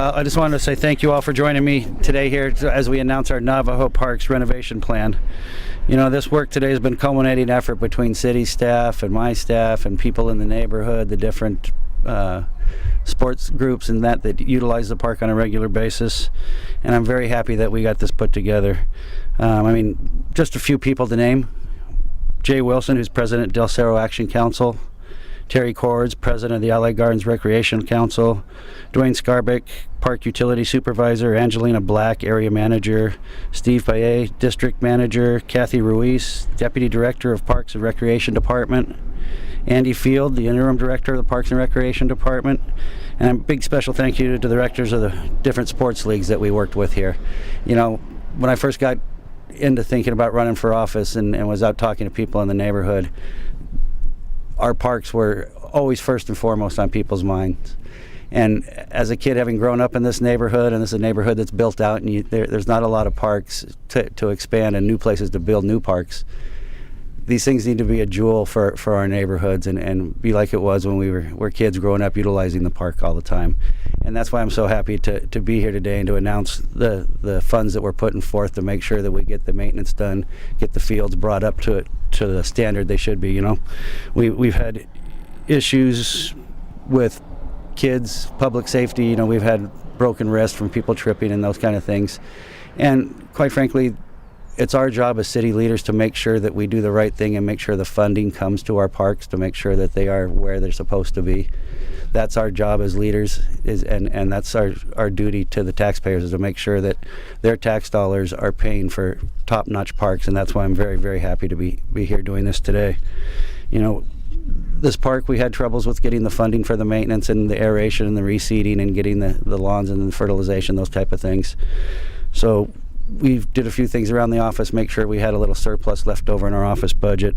I just wanted to say thank you all for joining me today here as we announce our Navajo Parks renovation plan. You know, this work today has been a culminating effort between city staff and my staff and people in the neighborhood, the different sports groups and that utilize the park on a regular basis. And I'm very happy that we got this put together. Just a few people to name. Jay Wilson, who's president of Del Cerro Action Council. Terry Cords, president of the Allied Gardens Recreation Council. Dwayne Scarbick, park utility supervisor. Angelina Black, area manager. Steve Paye, district manager. Kathy Ruiz, deputy director of Parks and Recreation Department. Andy Field, the interim director of the Parks and Recreation Department. And a big special thank you to the directors of the different sports leagues that we worked with here. You know, when I first got into thinking about running for office and was out talking to people in the neighborhood, our parks were always first and foremost on people's minds. And as a kid, having grown up in this neighborhood, and this is a neighborhood that's built out, and there's not a lot of parks to expand and new places to build new parks, these things need to be a jewel for our neighborhoods and be like it was when we were kids growing up utilizing the park all the time. And that's why I'm so happy to be here today and to announce the funds that we're putting forth to make sure that we get the maintenance done, get the fields brought up to the standard they should be. You know, we've had issues with kids, public safety. You know, we've had broken wrists from people tripping and those kind of things. And quite frankly, it's our job as city leaders to make sure that we do the right thing and make sure the funding comes to our parks to make sure that they are where they're supposed to be. That's our job as leaders, and that's our duty to the taxpayers, is to make sure that their tax dollars are paying for top-notch parks, and that's why I'm very, very happy to be here doing this today. You know, this park, we had troubles with getting the funding for the maintenance and the aeration and the reseeding and getting the lawns and the fertilization, those type of things. So we did a few things around the office, make sure we had a little surplus left over in our office budget.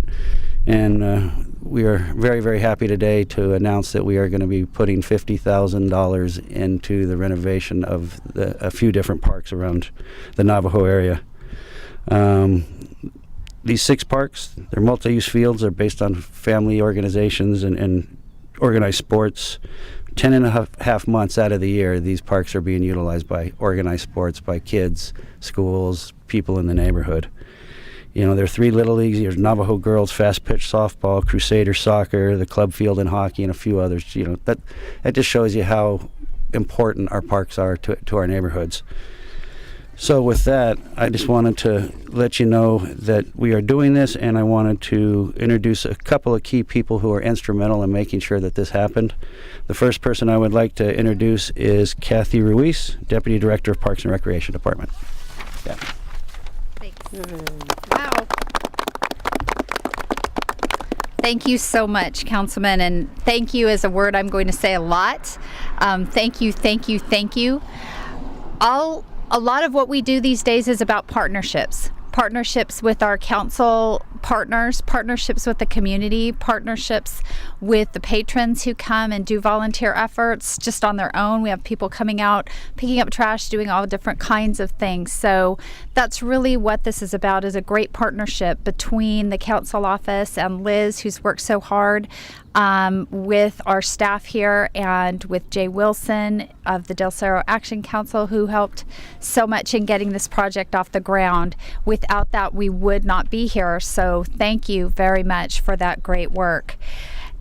And we are very, very happy today to announce that we are going to be putting $50,000 into the renovation of a few different parks around the Navajo area. These 6 parks, they're multi-use fields. They're based on family organizations and organized sports. 10 and a half months out of the year, these parks are being utilized by organized sports, by kids, schools, people in the neighborhood. You know, there are 3 little leagues. There's Navajo girls, fast pitch softball, Crusader soccer, the club field and hockey, and a few others. You know, that just shows you how important our parks are to our neighborhoods. So with that, I just wanted to let you know that we are doing this, and I wanted to introduce a couple of key people who are instrumental in making sure that this happened. The first person I would like to introduce is Kathy Ruiz, Deputy Director of Parks and Recreation Department. Yeah. Thanks. Wow. Thank you so much, Councilman, and thank you is a word I'm going to say a lot. Thank you, thank you, thank you. A lot of what we do these days is about partnerships with our council partners, partnerships with the community, partnerships with the patrons who come and do volunteer efforts just on their own. We have people coming out, picking up trash, doing all different kinds of things. So that's really what this is about, is a great partnership between the council office and Liz, who's worked so hard with our staff here, and with Jay Wilson of the Del Cerro Action Council, who helped so much in getting this project off the ground. Without that, we would not be here. So thank you very much for that great work.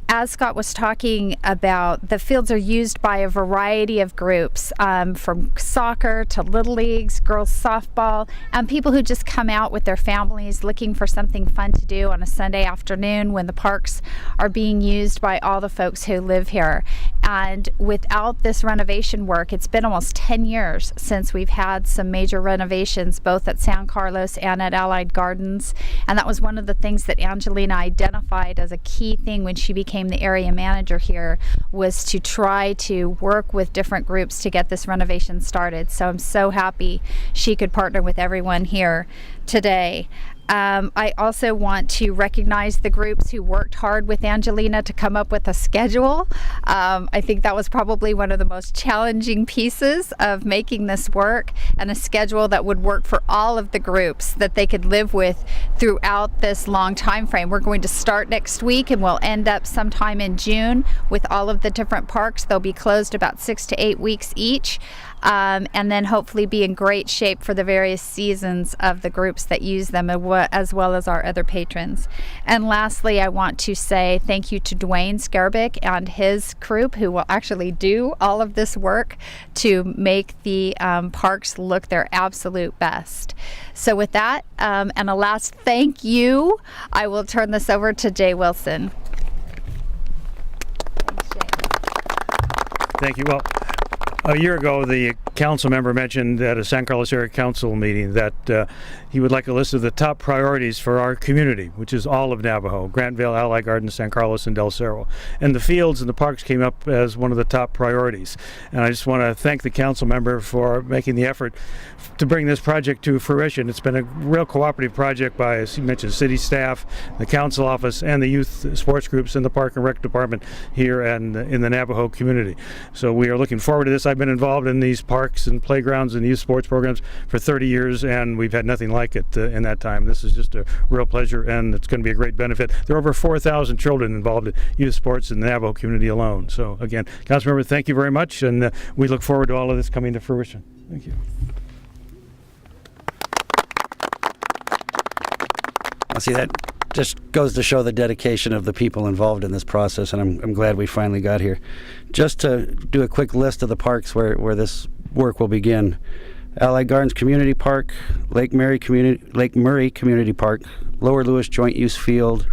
As Scott was talking about, the fields are used by a variety of groups, from soccer to little leagues, girls softball, and people who just come out with their families looking for something fun to do on a Sunday afternoon when the parks are being used by all the folks who live here. And without this renovation work, it's been almost 10 years since we've had some major renovations, both at San Carlos and at Allied Gardens. And that was one of the things that Angelina identified as a key thing when she became the area manager here, was to try to work with different groups to get this renovation started. So I'm so happy she could partner with everyone here today. I also want to recognize the groups who worked hard with Angelina to come up with a schedule. I think that was probably one of the most challenging pieces of making this work, and a schedule that would work for all of the groups that they could live with throughout this long time frame. We're going to start next week and we'll end up sometime in June with all of the different parks. They'll be closed about 6 to 8 weeks each. and then hopefully be in great shape for the various seasons of the groups that use them, as well as our other patrons. And lastly, I want to say thank you to Dwayne Skarbick and his group, who will actually do all of this work to make the parks look their absolute best. So with that, and a last thank you, I will turn this over to Jay Wilson. Thanks, Jay. Thank you. Well, a year ago, the council member mentioned at a San Carlos Area Council meeting that he would like a list of the top priorities for our community, which is all of Navajo, Grantville, Ally Gardens, San Carlos, and Del Cerro. And the fields and the parks came up as one of the top priorities. And I just want to thank the council member for making the effort to bring this project to fruition. It's been a real cooperative project by, as you mentioned, city staff, the council office, and the youth sports groups in the Park and Rec Department here and in the Navajo community. So we are looking forward to this. I've been involved in these parks and playgrounds and youth sports programs for 30 years, and we've had nothing like it in that time. This is just a real pleasure, and it's going to be a great benefit. There are over 4,000 children involved in youth sports in the Navajo community alone. So again, Councilmember, thank you very much, and we look forward to all of this coming to fruition. Thank you. Well, see, that just goes to show the dedication of the people involved in this process, and I'm glad we finally got here. Just to do a quick list of the parks where this work will begin: Allied Gardens Community Park, Lake Murray Community Park, Lower Lewis Joint Use Field,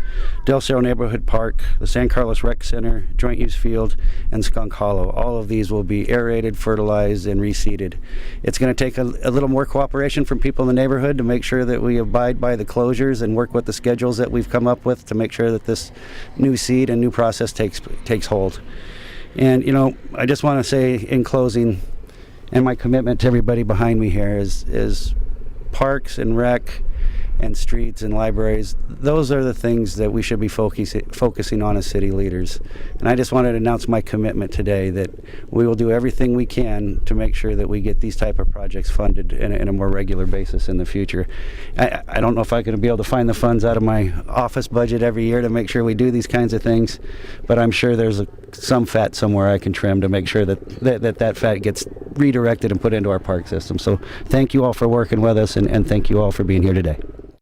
Del Cerro Neighborhood Park, the San Carlos Rec Center, Joint Use Field, and Skunk Hollow. All of these will be aerated, fertilized, and reseeded. It's going to take a little more cooperation from people in the neighborhood to make sure that we abide by the closures and work with the schedules that we've come up with to make sure that this new seed and new process takes hold. And, you know, I just want to say in closing, and my commitment to everybody behind me here is parks and rec and streets and libraries. Those are the things that we should be focusing on as city leaders. And I just wanted to announce my commitment today that we will do everything we can to make sure that we get these type of projects funded in a more regular basis in the future. I don't know if I'm going to be able to find the funds out of my office budget every year to make sure we do these kinds of things, but I'm sure there's some fat somewhere I can trim to make sure that fat gets redirected and put into our park system. So thank you all for working with us, and thank you all for being here today.